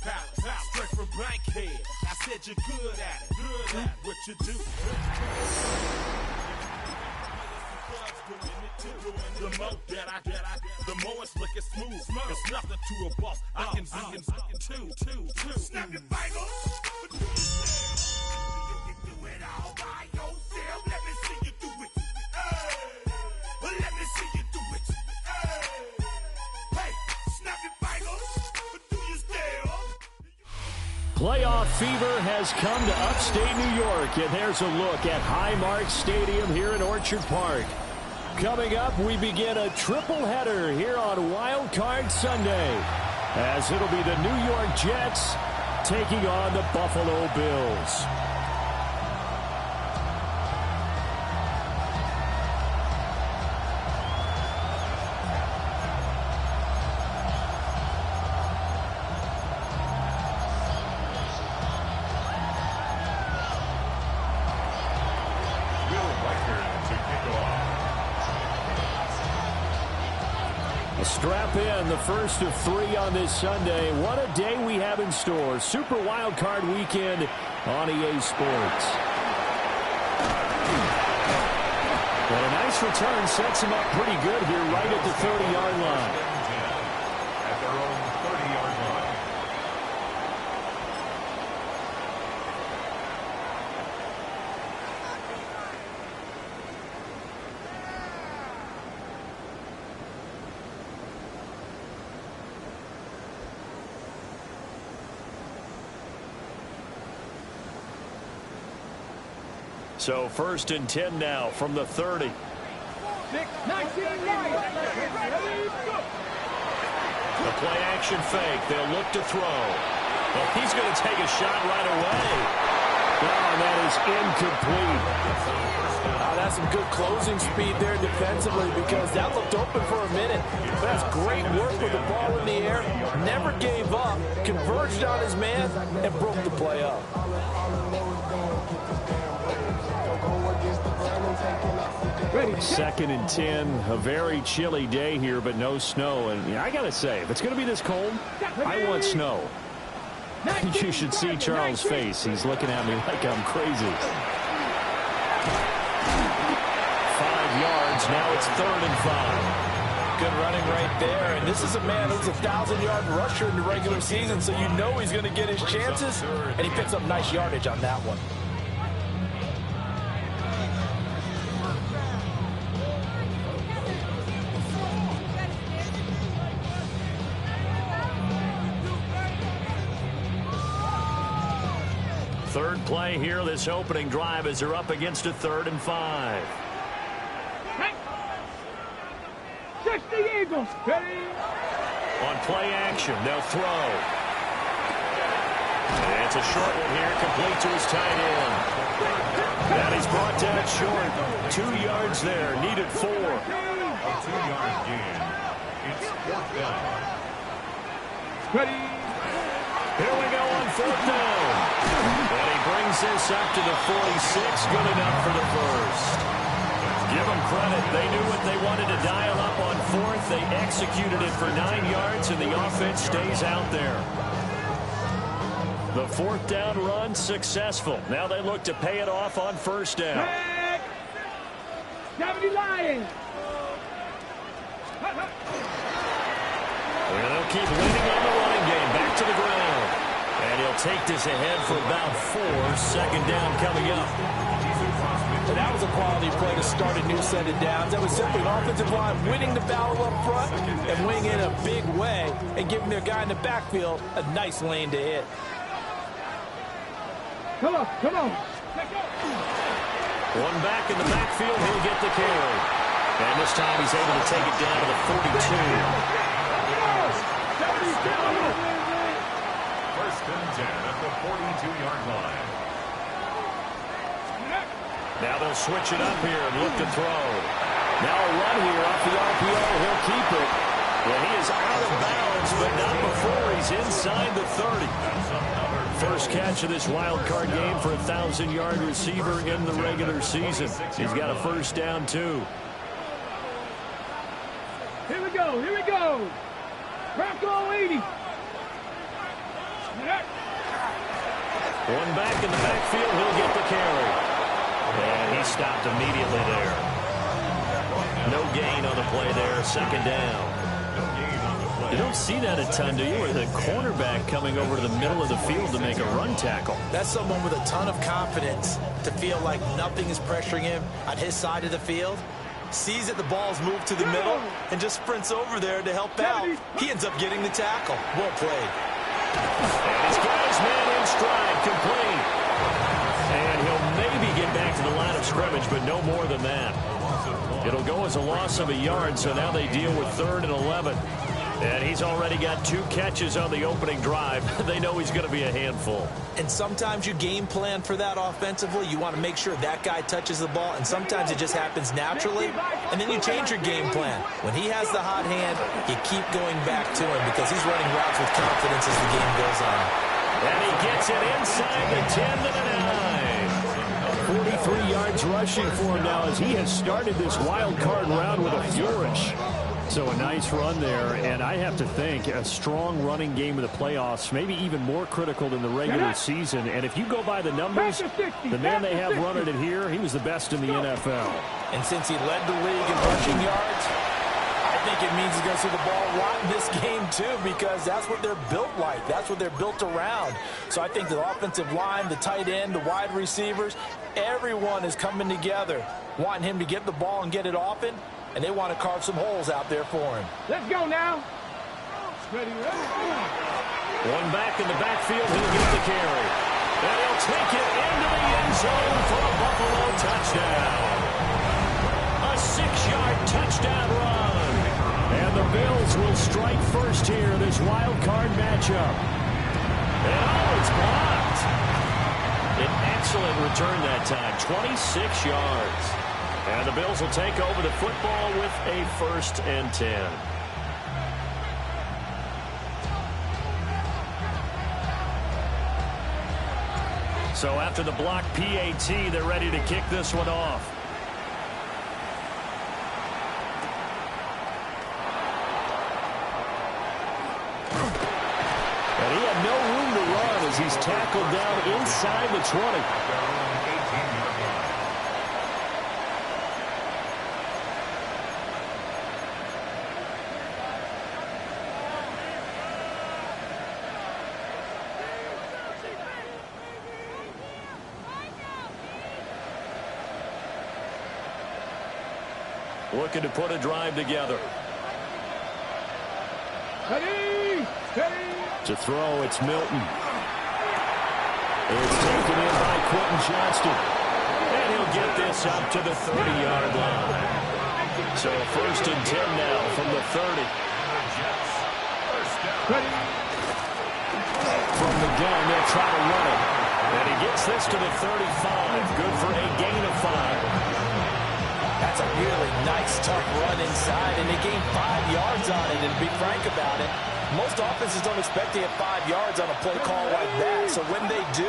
Straight from Bankhead. I said you're good at it. Good at what you do. The more that I, the more it's looking smooth. It's nothing to a boss. I can see two. Snap your fingers. You can do it all by yourself. Let me see you do it. Let me see you do it. Hey, snap your fingers. Do you still? Playoff fever has come to upstate New York, and there's a look at Highmark Stadium here in Orchard Park. Coming up, we begin a triple header here on Wild Card Sunday, as it'll be the New York Jets taking on the Buffalo Bills. Strap in, the first of 3 on this Sunday. What a day we have in store. Super Wild Card Weekend on EA Sports. But a nice return sets him up pretty good here right at the 30-yard line. At their own 30-yard line. So 1st and 10 now from the 30. The play action fake. They'll look to throw. Well, he's going to take a shot right away. Oh, that is incomplete. That's some good closing speed there defensively, because that looked open for a minute. But that's great work with the ball in the air. Never gave up. Converged on his man and broke the play up. Second and 10, a very chilly day here, but no snow. And I got to say, if it's going to be this cold, I want snow. You should see Charles' face. He's looking at me like I'm crazy. 5 yards. Now it's 3rd and 5. Good running right there. And this is a man who's a 1,000-yard rusher in the regular season, so you know he's going to get his chances. And he picks up nice yardage on that one. Third play here, this opening drive, as they're up against a 3rd and 5. Catch the Eagles. On play action, they'll throw. And it's a short one here, complete to his tight end. That is brought down short. 2 yards there, needed 4. A 2-yard gain. It's 4th down. Ready. Here we go on 4th down. And he brings this up to the 46. Good enough for the first. Give them credit. They knew what they wanted to dial up on 4th. They executed it for 9 yards, and the offense stays out there. The 4th down run successful. Now they look to pay it off on 1st down. Deputy Lions. And they'll keep leaning on the running game. Back to the ground. And he'll take this ahead for about 4. 2nd down coming up. And that was a quality play to start a new set of downs. That was simply an offensive line winning the battle up front and winning in a big way and giving their guy in the backfield a nice lane to hit. Come on. One back in the backfield. He'll get the carry. And this time he's able to take it down to the 42. 1st and 10 at the 42-yard line. Now they'll switch it up here and look to throw. Now a run here off the RPO. He'll keep it. Well, he is out of bounds, but not before he's inside the 30. First catch of this wild card game for a 1,000-yard receiver in the regular season. He's got a 1st down, too. Here we go. Bronco 80. One back in the backfield. He'll get the carry. And he stopped immediately there. No gain on the play there. Second down. You don't see that a ton, do you? Where the cornerback coming over to the middle of the field to make a run tackle. That's someone with a ton of confidence to feel like nothing is pressuring him on his side of the field. Sees that the ball's moved to the middle and just sprints over there to help out. He ends up getting the tackle. Well played. And he's got his man in stride, complete. And he'll maybe get back to the line of scrimmage, but no more than that. It'll go as a loss of a yard, so now they deal with 3rd and 11. And he's already got 2 catches on the opening drive. They know he's going to be a handful. And sometimes you game plan for that offensively. You want to make sure that guy touches the ball, and sometimes it just happens naturally. And then you change your game plan. When he has the hot hand, you keep going back to him because he's running routes with confidence as the game goes on. And he gets it inside the 10 to the 9. 43 yards rushing for him now as he has started this wild card round with a flourish. So a nice run there, and I have to think a strong running game of the playoffs, maybe even more critical than the regular season. And if you go by the numbers, the man they have running it here, he was the best in the NFL. And since he led the league in rushing yards, I think it means he's going to see the ball a lot in this game too, because that's what they're built like. That's what they're built around. So I think the offensive line, the tight end, the wide receivers, everyone is coming together, wanting him to get the ball and get it often. And they want to carve some holes out there for him. Let's go now. Ready, ready. One back in the backfield. He'll get the carry. And he'll take it into the end zone for a Buffalo touchdown. A 6-yard touchdown run. And the Bills will strike first here in this wild card matchup. And it's blocked. An excellent return that time. 26 yards. And the Bills will take over the football with a 1st and 10. So after the block PAT, they're ready to kick this one off. And he had no room to run as he's tackled down inside the 20. Looking to put a drive together. Ready, ready. To throw, it's Milton. It's taken in by Quentin Johnston. And he'll get this up to the 30-yard line. So 1st and 10 now from the 30. Ready. From the gun, they'll try to run it. And he gets this to the 35. Good for a gain of 5. That's a really nice, tough run inside, and they gained 5 yards on it. And to be frank about it, most offenses don't expect to get 5 yards on a play call like that. So when they do,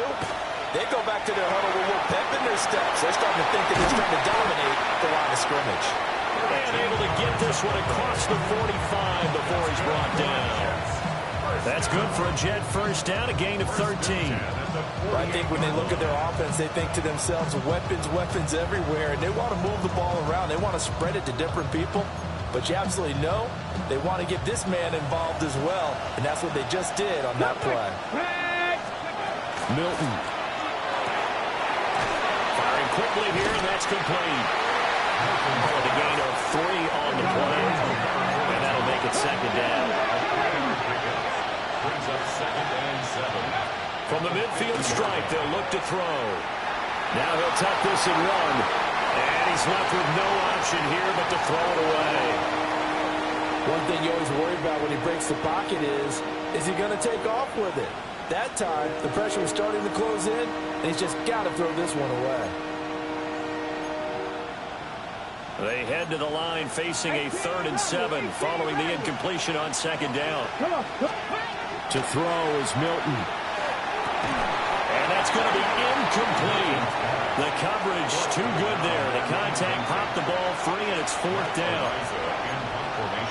they go back to their huddle with a little pep in their steps. They're starting to think that they're trying to dominate the line of scrimmage. And able to get this one across the 45 before he's brought down. That's good for a Jet 1st down, a gain of 13. I think when they look at their offense, they think to themselves, weapons, weapons everywhere, and they want to move the ball around. They want to spread it to different people, but you absolutely know they want to get this man involved as well, and that's what they just did on that play. Milton. Firing quickly here, and that's complete. For the gain of 3 on the play, and that'll make it 2nd down. Brings up 2nd and 7. From the midfield stripe, they'll look to throw. Now he'll tuck this and run. And he's left with no option here but to throw it away. One thing you always worry about when he breaks the pocket is he going to take off with it? That time, the pressure was starting to close in, and he's just got to throw this one away. They head to the line facing a 3rd and 7 following the incompletion on 2nd down. To throw is Milton. And that's going to be incomplete. The coverage too good there. The contact popped the ball free, and it's 4th down.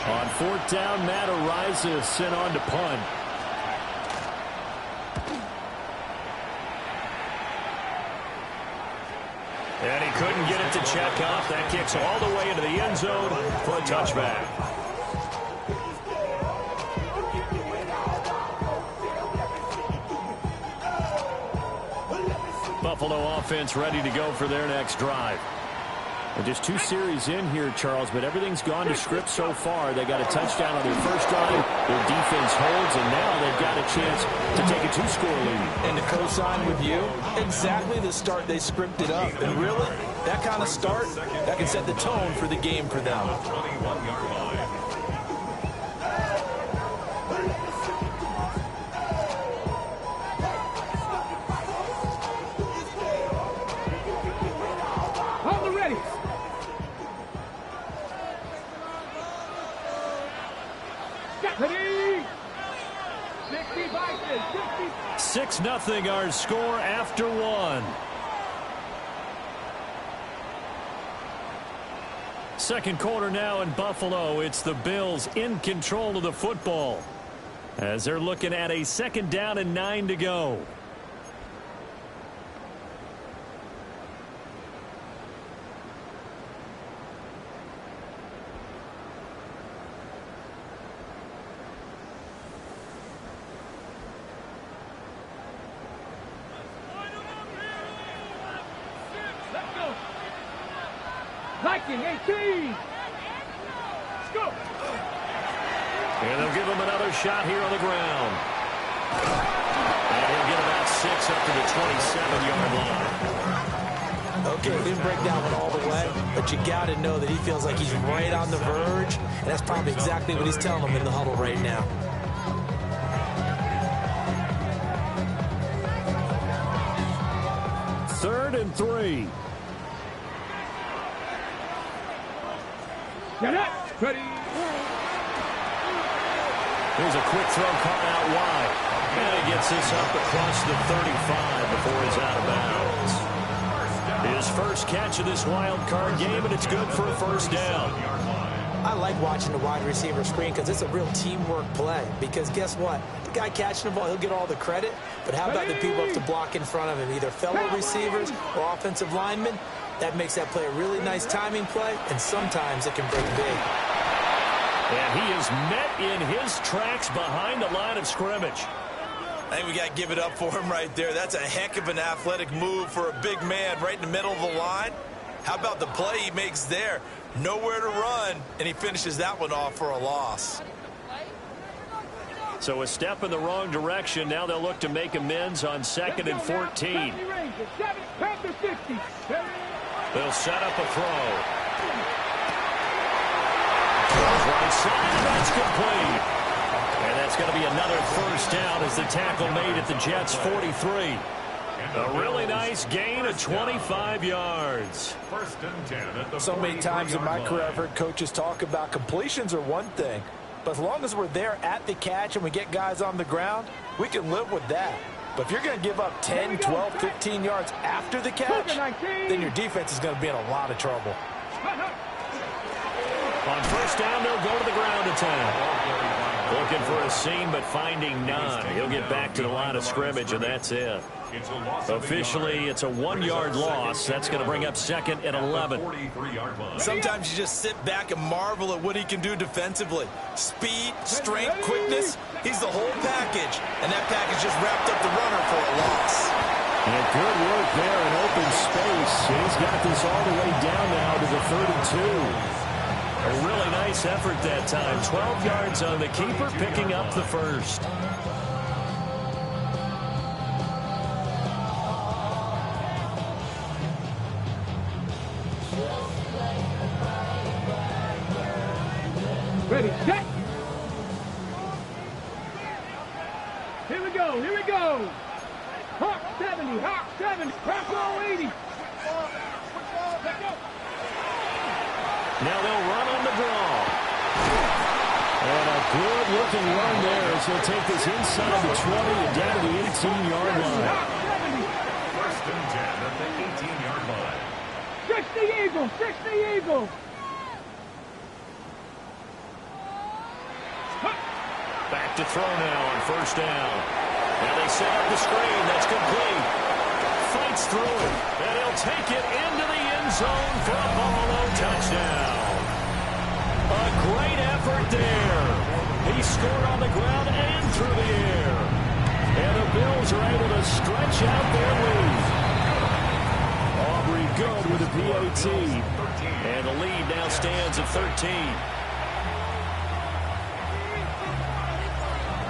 On 4th down, Matt Ariza sent on to punt. couldn't get it to check up. That kicks all the way into the end zone for a touchback. Buffalo offense ready to go for their next drive. Well, just 2 series in here, Charles, but everything's gone to script so far. They got a touchdown on their first drive. Their defense holds, and now they've got a chance to take a 2-score lead. And to co-sign with you, exactly the start they scripted up. And really, that kind of start, that can set the tone for the game for them. 21-yard line. Hold the ready. 6-0 our score after 1. Second quarter now in Buffalo. It's the Bills in control of the football as they're looking at a 2nd down and 9 to go. Viking 18. Let's go. And they'll give him another shot here on the ground. And he'll get about 6 up to the 27-yard line. Okay, didn't break that one all the way, but you got to know that he feels like he's right on the verge, and that's probably exactly what he's telling them in the huddle right now. Third and 3. Get up. Ready. Here's a quick throw caught out wide. And he gets this up across the 35 before he's out of bounds. His first catch of this wild card game, and it's good for a first down. I like watching the wide receiver screen because it's a real teamwork play. Because guess what? The guy catching the ball, he'll get all the credit. But how about the people up to block in front of him, either fellow receivers or offensive linemen? That makes that play a really nice timing play, and sometimes it can break big. And he is met in his tracks behind the line of scrimmage. I think we got to give it up for him right there. That's a heck of an athletic move for a big man right in the middle of the line. How about the play he makes there? Nowhere to run, and he finishes that one off for a loss. So a step in the wrong direction. Now they'll look to make amends on 2nd and 14. They'll set up a throw. Right side, that's complete. And that's going to be another first down as the tackle made at the Jets' 43. A really nice gain of 25 yards. First and 10 at the So many times in my career I've heard coaches talk about completions are one thing, but as long as we're there at the catch and we get guys on the ground, we can live with that. But if you're going to give up 10, 12, 15 yards after the catch, then your defense is going to be in a lot of trouble. On first down, they'll go to the ground attack. Looking for a seam, but finding none. He'll get back to the line of scrimmage, and that's it. Officially, it's a 1-yard loss. That's going to bring up 2nd and 11. Sometimes you just sit back and marvel at what he can do defensively. Speed, strength, quickness, he's the whole package. And that package just wrapped up the runner for a loss. And good work there in open space. And he's got this all the way down now to the 32. A really nice effort that time. 12 yards on the keeper, picking up the first. Ready, set. Here we go, here we go. Hawk 70, Hawk 70, Hawk 80. Now they'll run on the draw. And a good-looking run there as he'll take this inside the 20 and down to the 18-yard line. First and 10 at the 18-yard line. 60 Eagles, 60 Eagles. Back to throw now on first down. Now they set up the screen. That's complete. fights through it, and he'll take it into the end zone for a Buffalo touchdown. A great effort there. He scored on the ground and through the air. And the Bills are able to stretch out their lead. Aubrey good with a PAT. And the lead now stands at 13.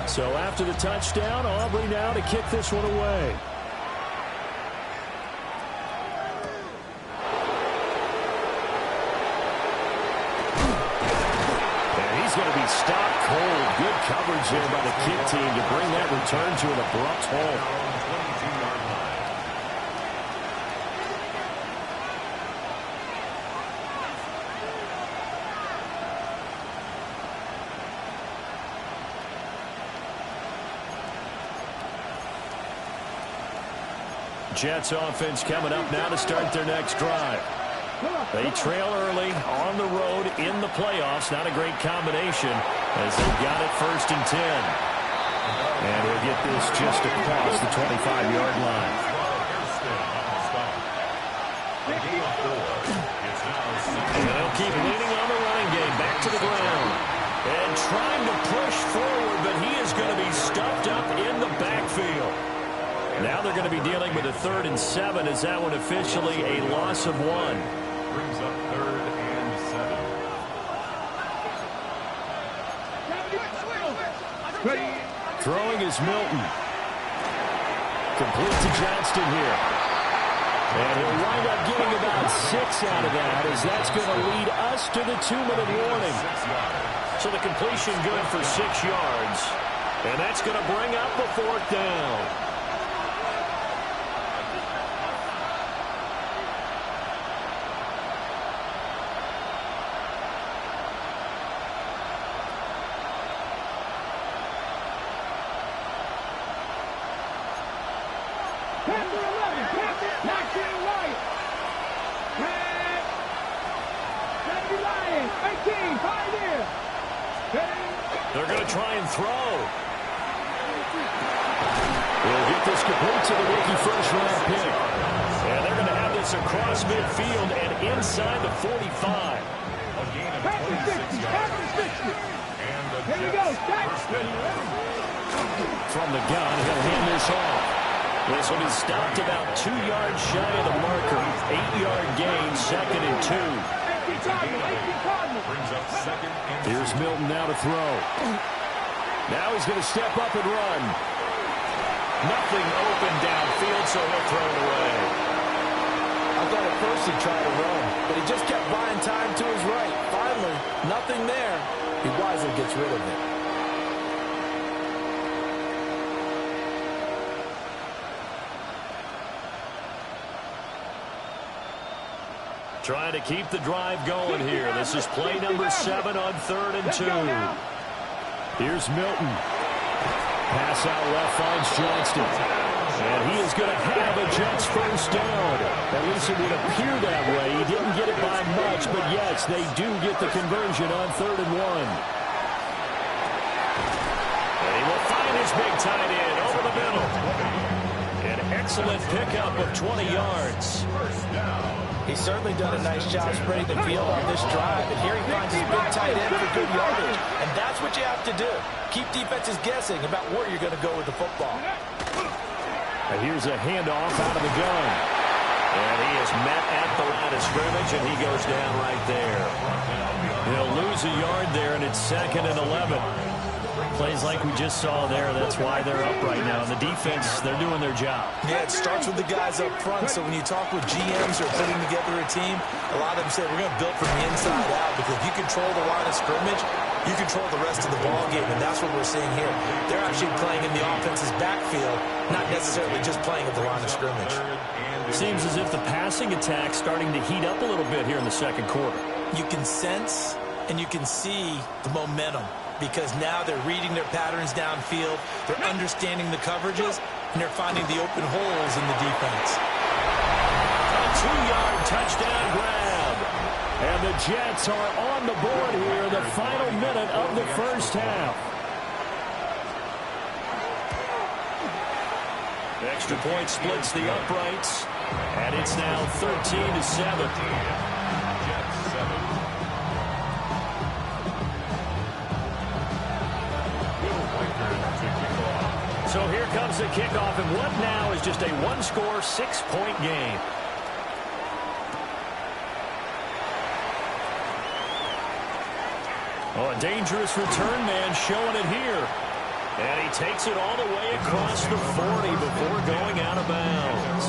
So after the touchdown, Aubrey now to kick this one away. And he's going to be stopped cold. Good coverage there by the kick team to bring that return to an abrupt halt. Jets offense coming up now to start their next drive. They trail early on the road in the playoffs. Not a great combination as they've got it 1st and 10. And he'll get this just across the 25-yard line. And they'll keep leaning on the running game. Back to the ground. And trying to push forward, but he is going to be stuffed up in the backfield. Now they're going to be dealing with a 3rd and 7 as that one officially a loss of 1. Brings up 3rd and 7. Throwing is Milton. Complete to Johnston here. And he'll wind up getting about 6 out of that as that's going to lead us to the 2-minute warning. So the completion good for 6 yards. And that's going to bring up a 4th down. They're going to try and throw. We'll get this complete to the rookie first-round pick. And they're going to have this across midfield and inside the 45. A gain of 26 yards. And the Here we go. Jets first and 10. From the gun, he'll hand this off. This one is stopped about 2 yards shy of the marker. 8-yard gain, 2nd and 2. Brings up 2nd and 2. Here's Milton now to throw. Now he's going to step up and run. Nothing open downfield, so he'll throw it away. I thought at first he'd try to run, but he just kept buying time to his right. Finally, nothing there. He wisely gets rid of it. Trying to keep the drive going here. This is play number 7 on 3rd and 2. Here's Milton. Pass out left finds Johnston. And he is going to have a Jets first down. At least it would appear that way. He didn't get it by much, but yes, they do get the conversion on 3rd and 1. And he will find his big tight end over the middle. An excellent pickup of 20 yards. First down. He's certainly done a nice job spreading the field on this drive. And here he finds his big tight end for good yardage. And that's what you have to do. Keep defenses guessing about where you're going to go with the football. And here's a handoff out of the gun. And he is met at the line of scrimmage, and he goes down right there. He'll lose a yard there, and it's 2nd and 11. Plays like we just saw there. That's why they're up right now. And the defense, they're doing their job. Yeah, it starts with the guys up front. So when you talk with GMs or putting together a team, a lot of them say we're going to build from the inside out, because if you control the line of scrimmage, you control the rest of the ball game, and that's what we're seeing here. They're actually playing in the offense's backfield, not necessarily just playing at the line of scrimmage. Seems as if the passing attack's starting to heat up a little bit here in the 2nd quarter. You can sense and you can see the momentum, because now they're reading their patterns downfield, they're understanding the coverages, and they're finding the open holes in the defense. A 2-yard touchdown grab. And the Jets are on the board here in the final minute of the first half. Extra point splits the uprights, and it's now 13-7. So here comes the kickoff, and what now is just a one-score, 6-point game. Oh, a dangerous return man showing it here. And he takes it all the way across the 40 before going out of bounds.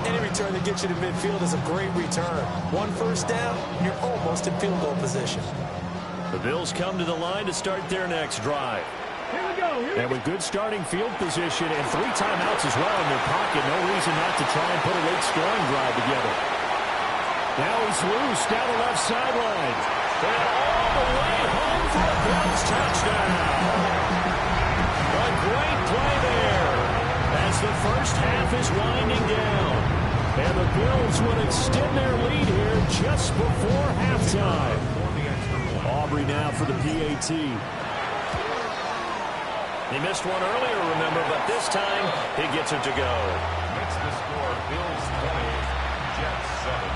Any return that gets you to midfield is a great return. One first down, you're almost in field goal position. The Bills come to the line to start their next drive. Here we go. And with good starting field position and 3 timeouts as well in their pocket, no reason not to try and put a late scoring drive together. Now he's loose down the left sideline. And all the way home for a Bills touchdown. A great play there as the first half is winding down. And the Bills would extend their lead here just before halftime. Aubrey now for the PAT. He missed one earlier, remember, but this time he gets it to go. Makes the score Bills 20, Jets 7.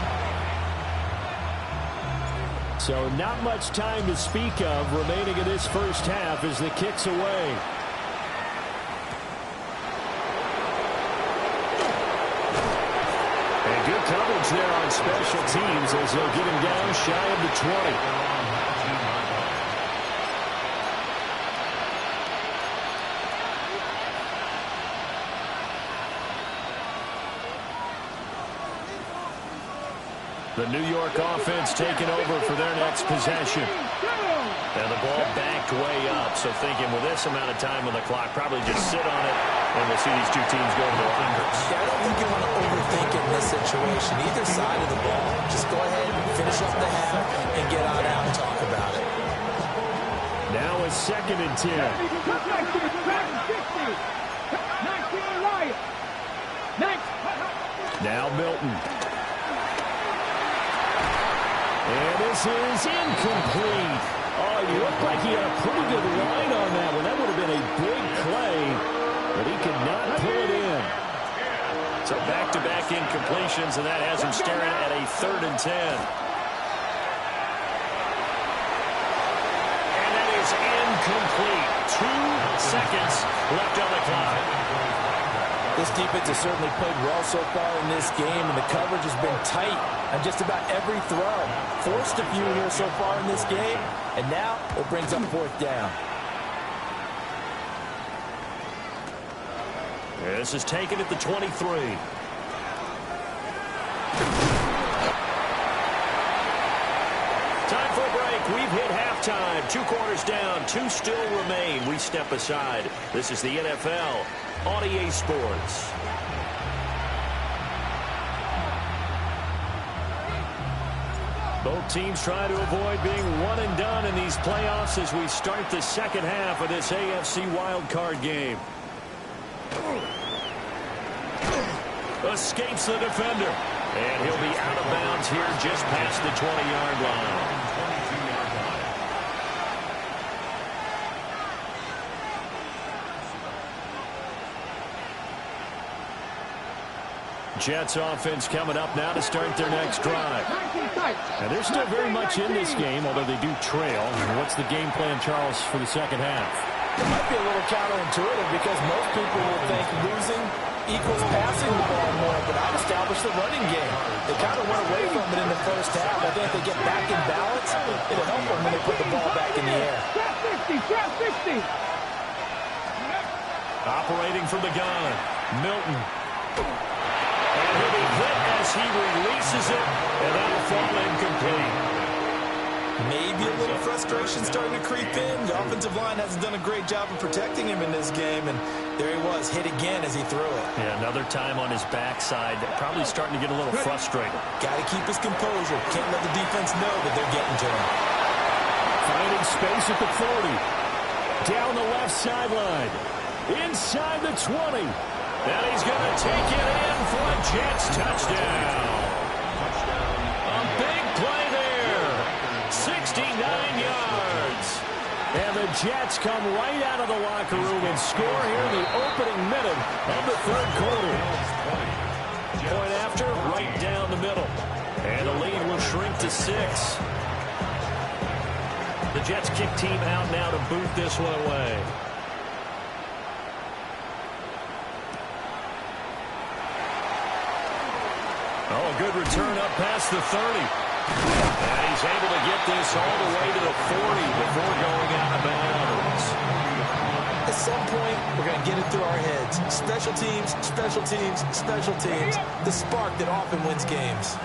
So not much time to speak of remaining in this first half as the kick's away. And good coverage there on special teams as they'll get him down shy of the 20. The New York offense taking over for their next possession. And the ball backed way up, so thinking with this amount of time on the clock, probably just sit on it, and we'll see these two teams go to the lockers. Yeah, I don't think you want to overthink it in this situation. Either side of the ball, just go ahead and finish up the half and get on out and talk about it. Now a 2nd and 10. 19 Lions. Now Milton. And this is incomplete. Oh, he looked like he had a pretty good line on that one. That would have been a big play, but he could not pull it in. So back-to-back incompletions, and that has him staring at a 3rd and 10. And that is incomplete. 2 seconds left on the clock. This defense has certainly played well so far in this game, and the coverage has been tight on just about every throw. Forced a few here so far in this game, and now it brings up 4th down. This is taken at the 23. Time for a break. We've hit halftime. 2 quarters down. 2 still remain. We step aside. This is the NFL on EA Sports. Both teams try to avoid being one and done in these playoffs as we start the second half of this AFC wildcard game. Escapes the defender. And he'll be out of bounds here just past the 20-yard line. Jets offense coming up now to start their next drive. And they're still very much in this game, although they do trail. What's the game plan, Charles, for the second half? It might be a little counterintuitive because most people will think losing equals passing the ball more, but I've established the running game. They kind of went away from it in the first half. I think if they get back in balance, it'll help them when they put the ball back in the air. Trap 60. Operating from the gun, Milton. And he'll be hit as he releases it, and that'll fall incomplete. Maybe a little frustration starting to creep in. The offensive line hasn't done a great job of protecting him in this game, and there he was, hit again as he threw it. Yeah, another time on his backside, probably starting to get a little frustrated. Got to keep his composure. Can't let the defense know that they're getting to him. Finding space at the 40. Down the left sideline. Inside the 20. And he's going to take it in for a Jets touchdown. A big play there. 69 yards. And the Jets come right out of the locker room and score here in the opening minute of the third quarter. Point after, right down the middle. And the lead will shrink to 6. The Jets kick team out now to boot this one away. Oh, a good return up past the 30. And he's able to get this all the way to the 40 before going out of bounds. At some point, we're going to get it through our heads. Special teams, special teams, special teams. The spark that often wins games.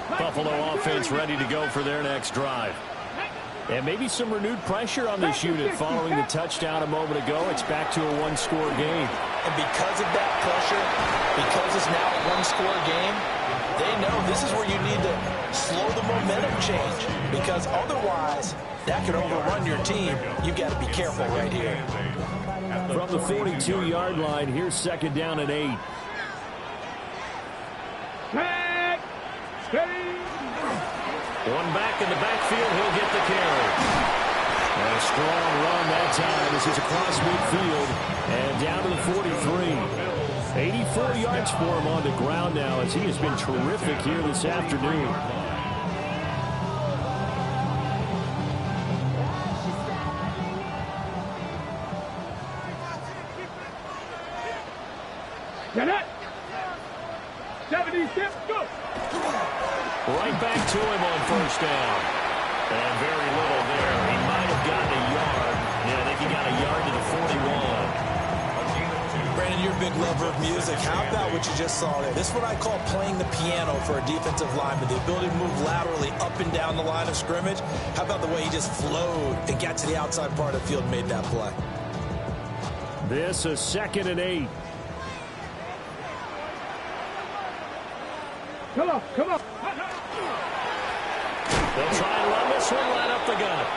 Buffalo offense ready to go for their next drive. And maybe some renewed pressure on this unit following the touchdown a moment ago. It's back to a one-score game. And because of that pressure, because it's now a one-score game, they know this is where you need to slow the momentum change, because otherwise that could overrun your team. You've got to be careful right here. From the 42-yard line, here's second down and 8. One back in the backfield, he'll get the carry. And a strong run that time as he's across midfield and down to the 43. 84 yards for him on the ground now as he has been terrific here this afternoon. Get it! 76, go! Right back to him on first down. And very little there. He might have gotten a yard. Yeah, I think he got a yard to the 41. Brandon, you're a big lover of music. How about what you just saw there? This is what I call playing the piano for a defensive lineman. The ability to move laterally up and down the line of scrimmage. How about the way he just flowed and got to the outside part of the field and made that play? This is second and 8. Come on, come on. They'll try and run this one right up the gut.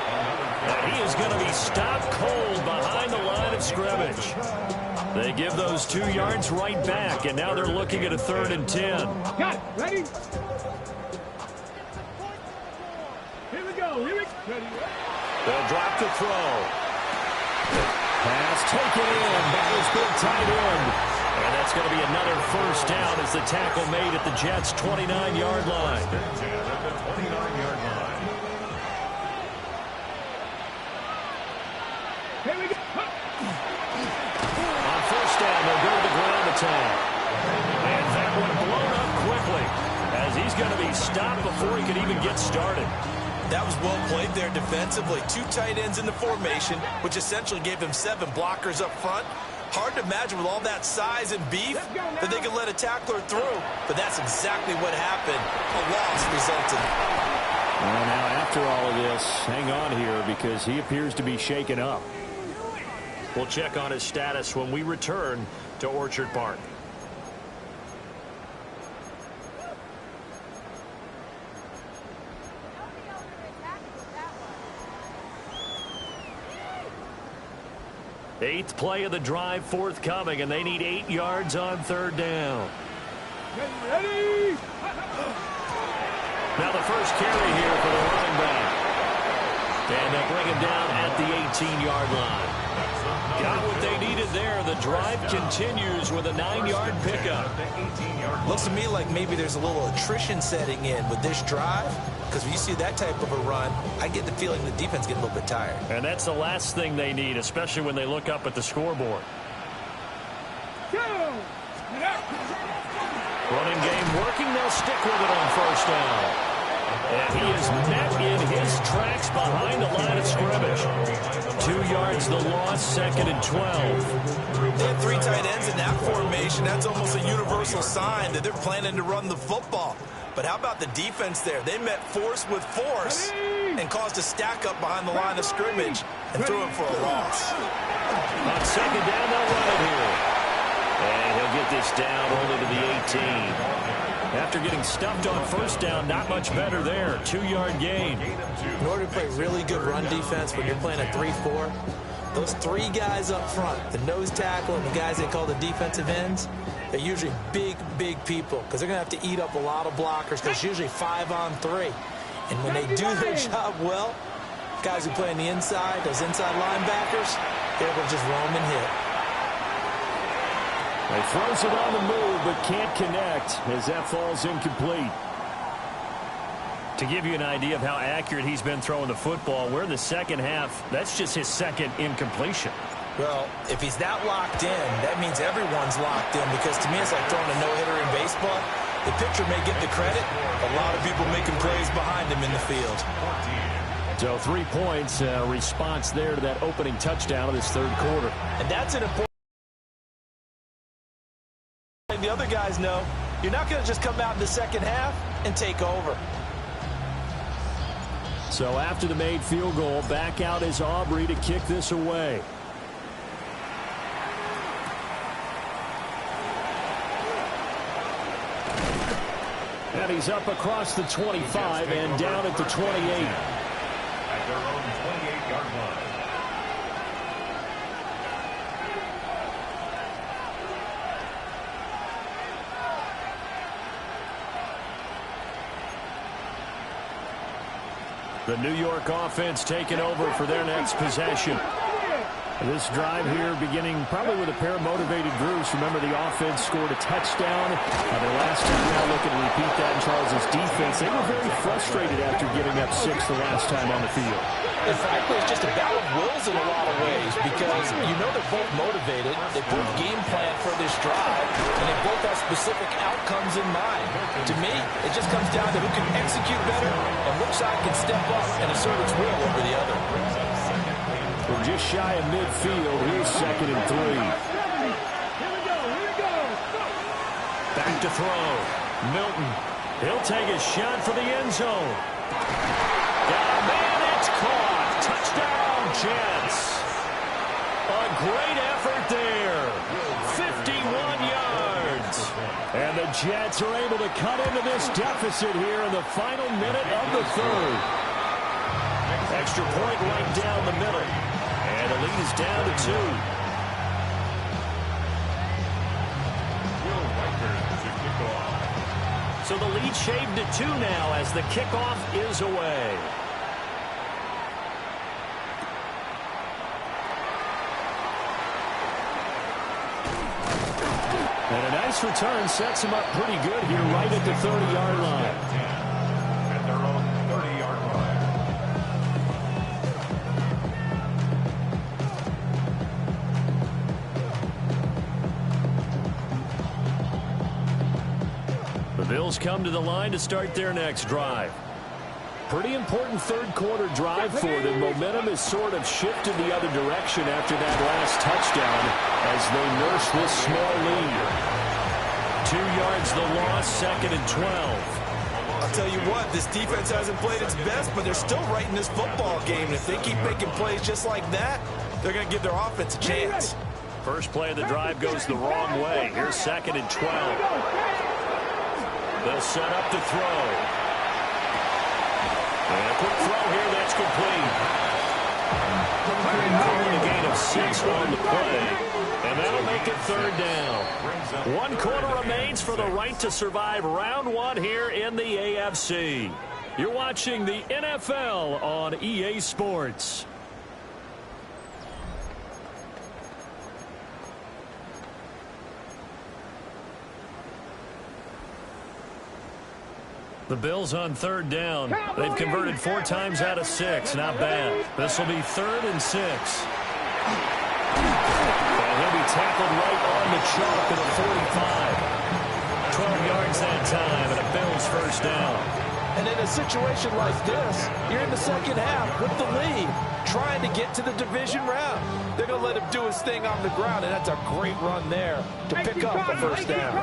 And he is going to be stopped cold behind the line of scrimmage. They give those 2 yards right back, and now they're looking at a 3rd and 10. Got it. Ready? Here we go. Here we go. They'll drop the throw. Pass taken in by his big tight end. And that's going to be another first down as the tackle made at the Jets' 29-yard line. Here we go. On first down, they'll go to the ground attack. And that one blown up quickly as he's going to be stopped before he could even get started. That was well played there defensively. 2 tight ends in the formation, which essentially gave them 7 blockers up front. Hard to imagine with all that size and beef that they could let a tackler through. But that's exactly what happened. A loss resulted. Well, now after all of this, hang on here because he appears to be shaken up. We'll check on his status when we return to Orchard Park. Eighth play of the drive forthcoming, and they need 8 yards on 3rd down. Ready? Now the first carry here for the running back. And they'll bring him down at the 18-yard line. Got what they needed there. The drive continues with a 9-yard pickup. Looks to me like maybe there's a little attrition setting in with this drive, because when you see that type of a run, I get the feeling the defense getting a little bit tired. And that's the last thing they need, especially when they look up at the scoreboard. Go! Running game working. They'll stick with it on first down. And he is met in his tracks behind the line of scrimmage. 2 yards the loss, 2nd and 12. They have 3 tight ends in that formation. That's almost a universal sign that they're planning to run the football. But how about the defense there? They met force with force and caused a stack up behind the line of scrimmage and threw it for a loss. On 2nd down, they'll run it here. And he'll get this down only to the 18. After getting stuffed on first down, not much better there. 2-yard gain. In order to play really good run defense when you're playing a 3-4, those 3 guys up front, the nose tackle and the guys they call the defensive ends, they're usually big, big people because they're going to have to eat up a lot of blockers because it's usually 5 on 3. And when they do their job well, Guys who play on the inside, those inside linebackers, they're able to just roam and hit. He throws it on the move, but can't connect as that falls incomplete. To give you an idea of how accurate he's been throwing the football, we're in the second half. That's just his second incompletion. Well, if he's that locked in, that means everyone's locked in, because to me it's like throwing a no-hitter in baseball. The pitcher may get the credit. A lot of people making plays behind him in the field. So 3 points, response there to that opening touchdown of this third quarter. And that's an important. The other guys know you're not going to just come out in the second half and take over. So after the made field goal, back out is Aubrey to kick this away. And he's up across the 25 and down at the 28. At their own 28-yard line. The New York offense taking over for their next possession. This drive here beginning probably with a pair of motivated groups. Remember, the offense scored a touchdown. Their last time now looking to repeat that in Charles' defense. They were very frustrated after giving up 6 the last time on the field. And frankly, it's just a battle of wills in a lot of ways, because you know they're both motivated. They both game plan for this drive, and they both have specific outcomes in mind. To me, it just comes down to who can execute better and which side can step up and assert its will over the other. We're just shy of midfield. Here's 2nd and 3. Here we go. Back to throw. Milton. He'll take a shot for the end zone. Got a man, it's caught. Touchdown, Jets. A great effort there. 51 yards. And the Jets are able to cut into this deficit here in the final minute of the third. Extra point right down the middle. And the lead is down to 2. So the lead shaved to 2 now as the kickoff is away. And a nice return sets him up pretty good here right at the 30-yard line. At their own 30-yard line. The Bills come to the line to start their next drive. Pretty important third quarter drive for them. Momentum has sort of shifted the other direction after that last touchdown as they nurse this small lead. 2 yards the loss, 2nd and 12. I'll tell you what, this defense hasn't played its best, but they're still right in this football game. And if they keep making plays just like that, they're going to give their offense a chance. First play of the drive goes the wrong way. Here's 2nd and 12. They'll set up to throw. And a quick throw here, that's complete. Calling a gain of 6 on the play. And that'll make it 3rd down. 1 quarter remains for the right to survive round 1 here in the AFC. You're watching the NFL on EA Sports. The Bills on 3rd down. They've converted 4 times out of 6. Not bad. This will be 3rd and 6. And he'll be tackled right on the chalk at the 45. 12 yards that time and a Bills first down. And in a situation like this, you're in the second half with the lead, trying to get to the division round. They're going to let him do his thing on the ground, and that's a great run there to pick up the first down.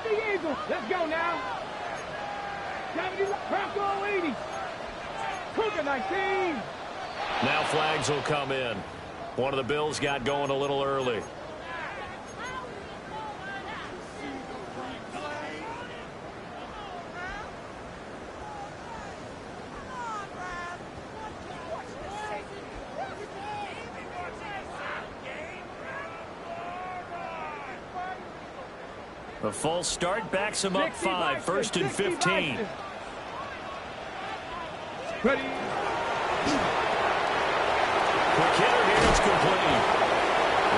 The Eagles. Let's go now. 70, Bronco 80. Cougar 19. Now flags will come in. One of the Bills got going a little early. The false start backs him up 5. 1st and 15. Ready. Quick hitter here, it's complete.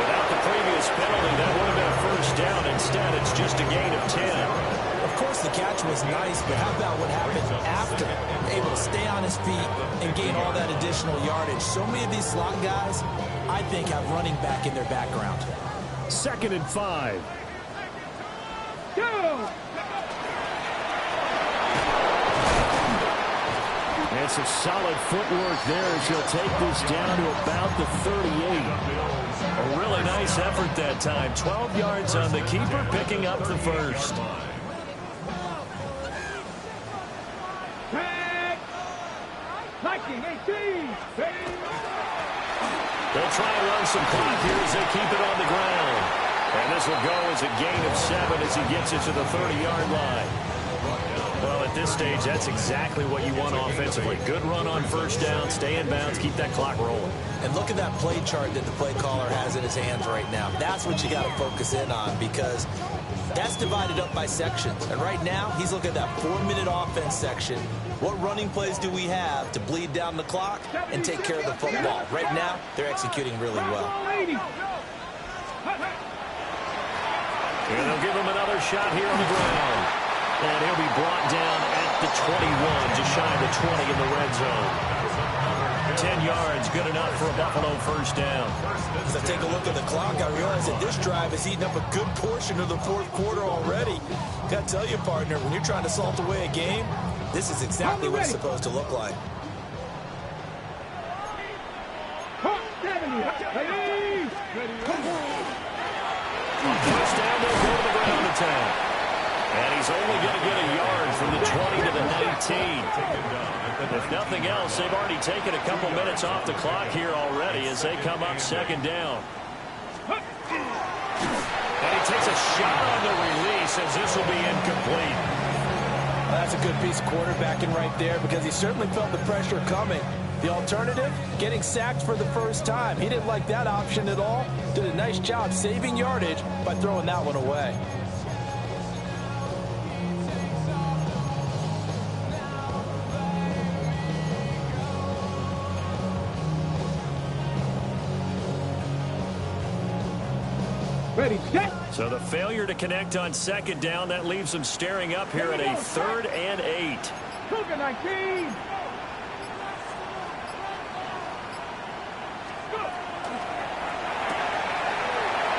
Without the previous penalty, that would have been a first down. Instead, it's just a gain of 10. Of course, the catch was nice, but how about what happened after? Able to stay on his feet and gain all that additional yardage. So many of these slot guys, I think, have running back in their background. 2nd and 5. Go. And some solid footwork there as he'll take this down to about the 38. A really nice effort that time. 12 yards on the keeper, picking up the first. Tag. Liking 18. They'll try and run some clock here as they keep it on the ground. And this will go as a gain of 7 as he gets it to the 30-yard line. Well, at this stage, that's exactly what you want offensively. Good run on first down, stay in bounds, keep that clock rolling. And look at that play chart that the play caller has in his hands right now. That's what you got to focus in on because that's divided up by sections. And right now, he's looking at that 4-minute offense section. What running plays do we have to bleed down the clock and take care of the football? Right now, they're executing really well. And they'll give him another shot here on the ground. And he'll be brought down at the 21, just shy of the 20 in the red zone. 10 yards, good enough for a Buffalo first down. As I take a look at the clock, I realize that this drive has eaten up a good portion of the fourth quarter already. Got to tell you, partner, when you're trying to salt away a game, this is exactly what it's supposed to look like. First down, they'll go to the ground attack. And he's only going to get a yard from the 20 to the 19. If nothing else, they've already taken a couple minutes off the clock here already as they come up 2nd down. And he takes a shot on the release as this will be incomplete. Well, that's a good piece of quarterbacking right there because he certainly felt the pressure coming. The alternative, getting sacked for the first time. He didn't like that option at all. Did a nice job saving yardage by throwing that one away. Ready, set. So the failure to connect on 2nd down, that leaves them staring up here at a 3rd and 8. Cougar 19.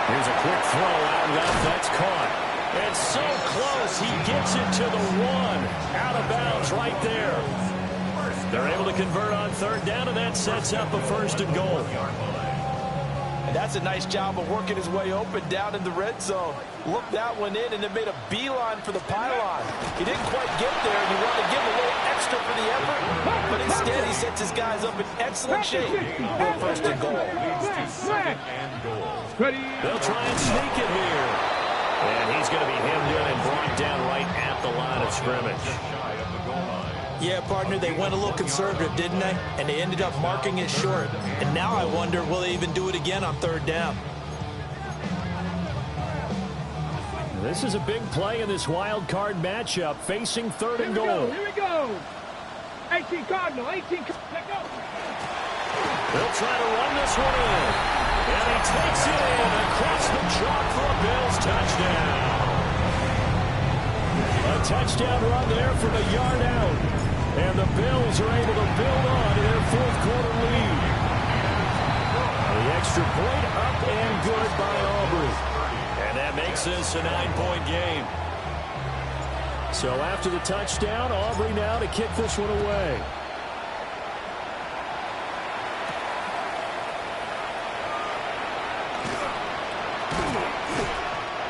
Here's a quick throw out left. That's caught. And so close. He gets it to the 1. Out of bounds right there. They're able to convert on 3rd down, and that sets up a 1st and goal. And that's a nice job of working his way open down in the red zone. Looked that one in, and it made a beeline for the pylon. He didn't quite get there, and you want to give him a little extra for the effort. But instead, he sets his guys up in excellent shape for a 1st and goal. They'll try and sneak it here. And he's going to be hemmed in and brought down right at the line of scrimmage. Yeah, partner, they went a little conservative, didn't they? And they ended up marking it short. And now I wonder, will they even do it again on 3rd down? This is a big play in this wild card matchup, facing 3rd and goal. Here we go. 18 Cardinal, 18. Let go. They'll try to run this one in. And he takes it in across the chalk for a Bills touchdown. A touchdown run there from a yard out. And the Bills are able to build on to their 4th quarter lead. The extra point up and good by Aubrey. And that makes this a 9-point game. So after the touchdown, Aubrey now to kick this one away.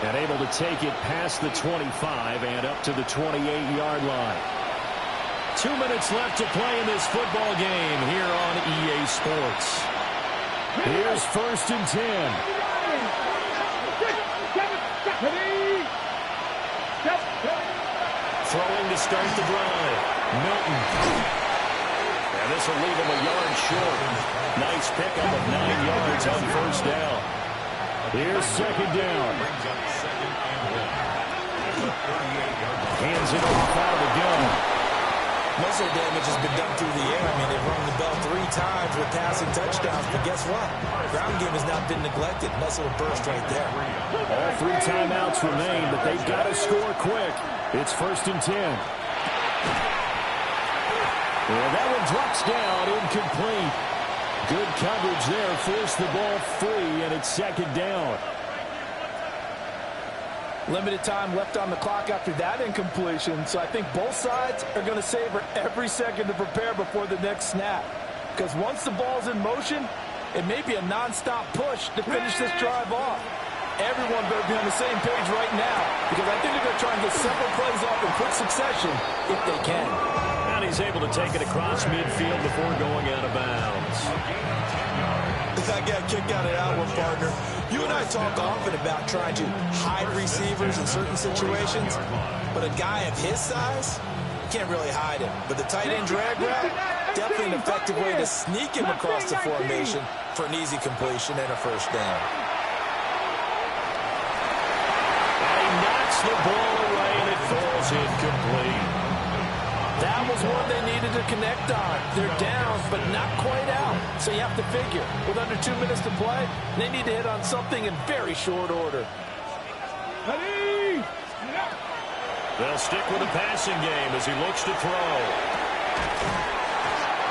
And able to take it past the 25 and up to the 28-yard line. 2 minutes left to play in this football game here on EA Sports. Here's 1st and 10. Throwing to start the drive. Milton. And this will leave him a yard short. Nice pickup of 9 yards on 1st down. Here's 2nd down. Hands it off out of the gun. Most of the damage has been done through the air. I mean, they've rung the bell 3 times with passing touchdowns, but guess what? Ground game has not been neglected. Nice little burst right there. All 3 timeouts remain, but they've got to score quick. It's 1st and 10. And that one drops down, incomplete. Good coverage there, forced the ball free, and it's 2nd down. Limited time left on the clock after that incompletion, so I think both sides are going to savor every second to prepare before the next snap. Because once the ball's in motion, it may be a nonstop push to finish this drive off. Everyone better be on the same page right now, because I think they're going to try and get several plays off in quick succession if they can. And he's able to take it across midfield before going out of bounds. I got a kick out of that one, partner. You and I talk often about trying to hide receivers in certain situations, but a guy of his size, you can't really hide him. But the tight end drag route, definitely an effective way to sneak him across the formation for an easy completion and a 1st down. And he knocks the ball away, and it falls incomplete. That was one they needed to connect on. They're down, but not quite out. So you have to figure, with under 2 minutes to play, they need to hit on something in very short order. They'll stick with the passing game as he looks to throw.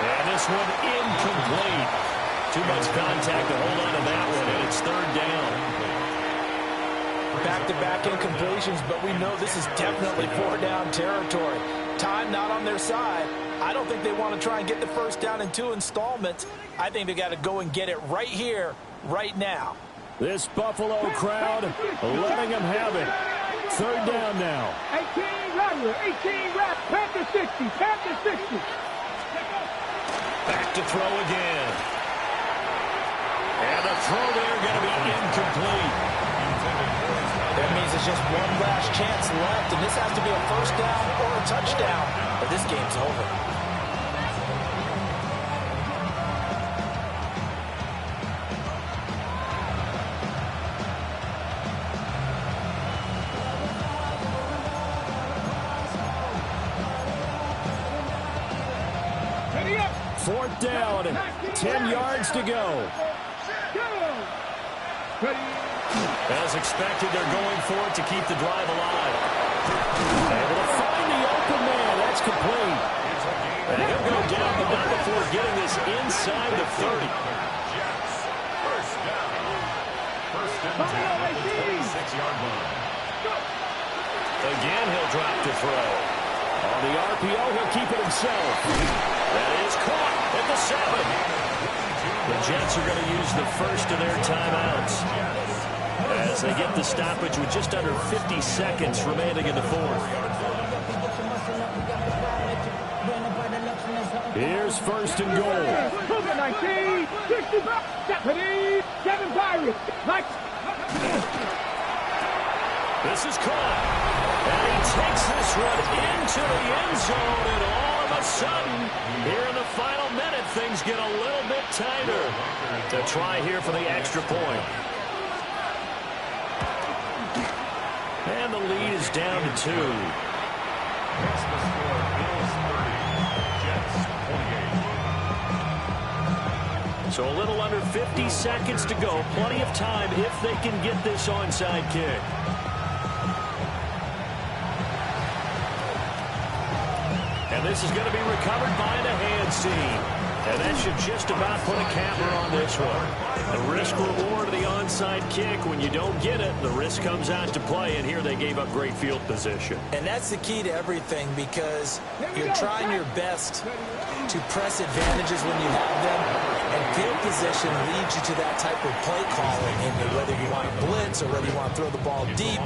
And this one incomplete. Too much contact to hold on to that one, and it's 3rd down. Back-to-back incompletions, but we know this is definitely 4-down territory. Time not on their side. I don't think they want to try and get the 1st down in 2 installments. I think they got to go and get it right here, right now. This Buffalo crowd letting them have it. 3rd down now. 18 Rattler, 18 Rattler, Panther 60, Panther 60. Back to throw again. And the throw there going to be incomplete. That means there's just one last chance left, and this has to be a 1st down or a touchdown, or this game's over. Ready up. 4th down, 10 yards to go. Ready. As expected, they're going for it to keep the drive alive. Able to find the open man. That's complete. And he'll go down, but not before getting this inside the 30. First down to the 36-yard line. Again, he'll drop to throw. On the RPO, he'll keep it himself. That is caught at the 7. The Jets are going to use the first of their timeouts as they get the stoppage with just under 50 seconds remaining in the 4th. Here's 1st and goal. 19, 65, 7 Pirates. This is caught. And he takes this one into the end zone, and all of a sudden, here in the final minute, things get a little bit tighter to try here for the extra point. And the lead is down to 2. Makes the score Bills 30, Jets 28. So a little under 50 seconds to go. Plenty of time if they can get this onside kick. And this is going to be recovered by the hands team. And that should just about put a capper on this one. The risk-reward of the onside kick, when you don't get it, the risk comes out to play, and here they gave up great field position. And that's the key to everything, because you're trying your best to press advantages when you have them, and field position leads you to that type of play calling, and whether you want to blitz or whether you want to throw the ball deep,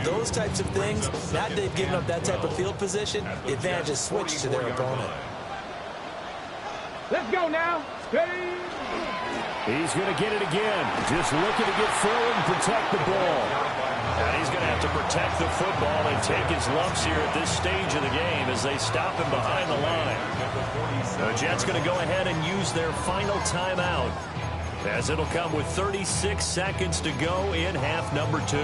those types of things. Now that they've given up that type of field position, the advantage is switched to their opponent. Let's go now. Ready. He's going to get it again. Just looking to get forward and protect the ball. And he's going to have to protect the football and take his lumps here at this stage of the game as they stop him behind the line. The Jets going to go ahead and use their final timeout, as it'll come with 36 seconds to go in half number 2.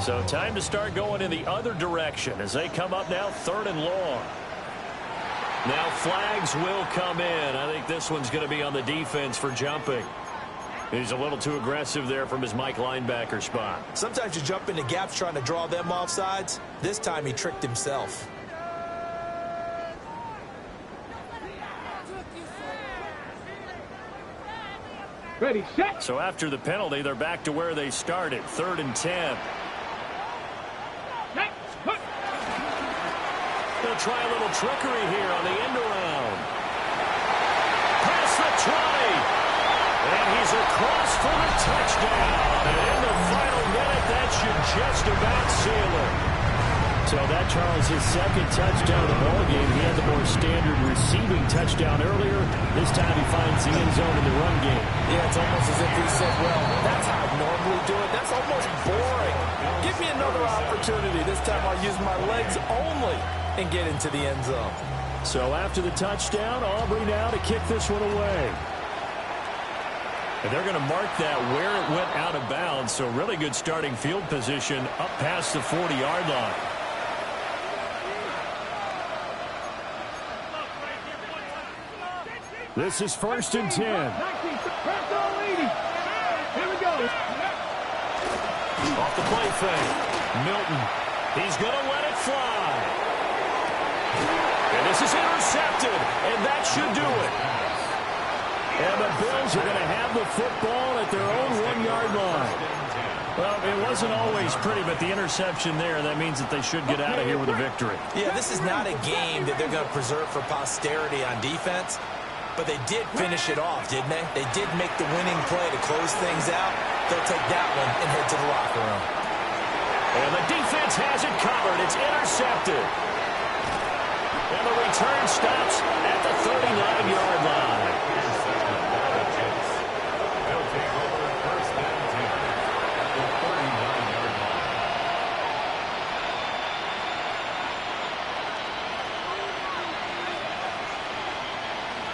So time to start going in the other direction as they come up now 3rd and long. Now flags will come in. I think this one's going to be on the defense for jumping. He's a little too aggressive there from his Mike linebacker spot. Sometimes you jump into gaps trying to draw them off sides. This time he tricked himself. Ready, set. So after the penalty, they're back to where they started, 3rd and 10. They'll try a little trickery here on the end around. Past the 20. And he's across for the touchdown. And in the final minute, that should just about seal it. So that, Charles, his second touchdown of the ball game. He had the more standard receiving touchdown earlier. This time he finds the end zone in the run game. Yeah, it's almost as if he said, well, that's how I normally do it. That's almost boring. Give me another opportunity. This time I'll use my legs only and get into the end zone. So after the touchdown, Aubrey now to kick this one away. And they're going to mark that where it went out of bounds. So really good starting field position up past the 40-yard line. This is 1st and 10. Here we go. Off the play fake. Milton. He's going to let it fly. And this is intercepted. And that should do it. And the Bills are going to have the football at their own 1-yard line. Well, it wasn't always pretty, but the interception there, that means that they should get out of here with a victory. Yeah, this is not a game that they're going to preserve for posterity on defense. But they did finish it off, didn't they? They did make the winning play to close things out. They'll take that one and head to the locker room. And the defense has it covered. It's intercepted. And the return stops at the 39-yard line. They'll take over 1st and 10 at the 39-yard line.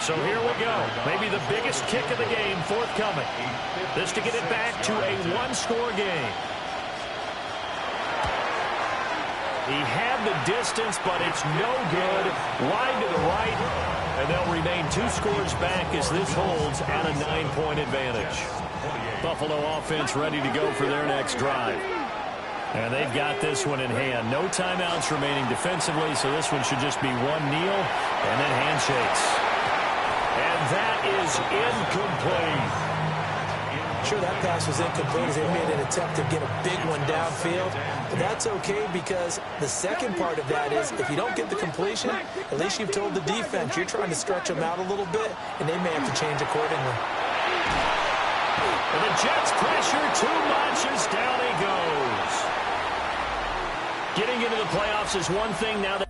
So here we go. Maybe the biggest kick of the game forthcoming. This to get it back to a 1-score game. He had the distance, but it's no good. Wide to the right, and they'll remain 2 scores back as this holds at a 9-point advantage. Buffalo offense ready to go for their next drive. And they've got this one in hand. No timeouts remaining defensively, so this one should just be one kneel and then handshakes. And that is incomplete. Sure, that pass was incomplete as they made an attempt to get a big one downfield. But that's okay because the second part of that is if you don't get the completion, at least you've told the defense you're trying to stretch them out a little bit, and they may have to change accordingly. And the Jets pressure too much as down he goes. Getting into the playoffs is one thing now.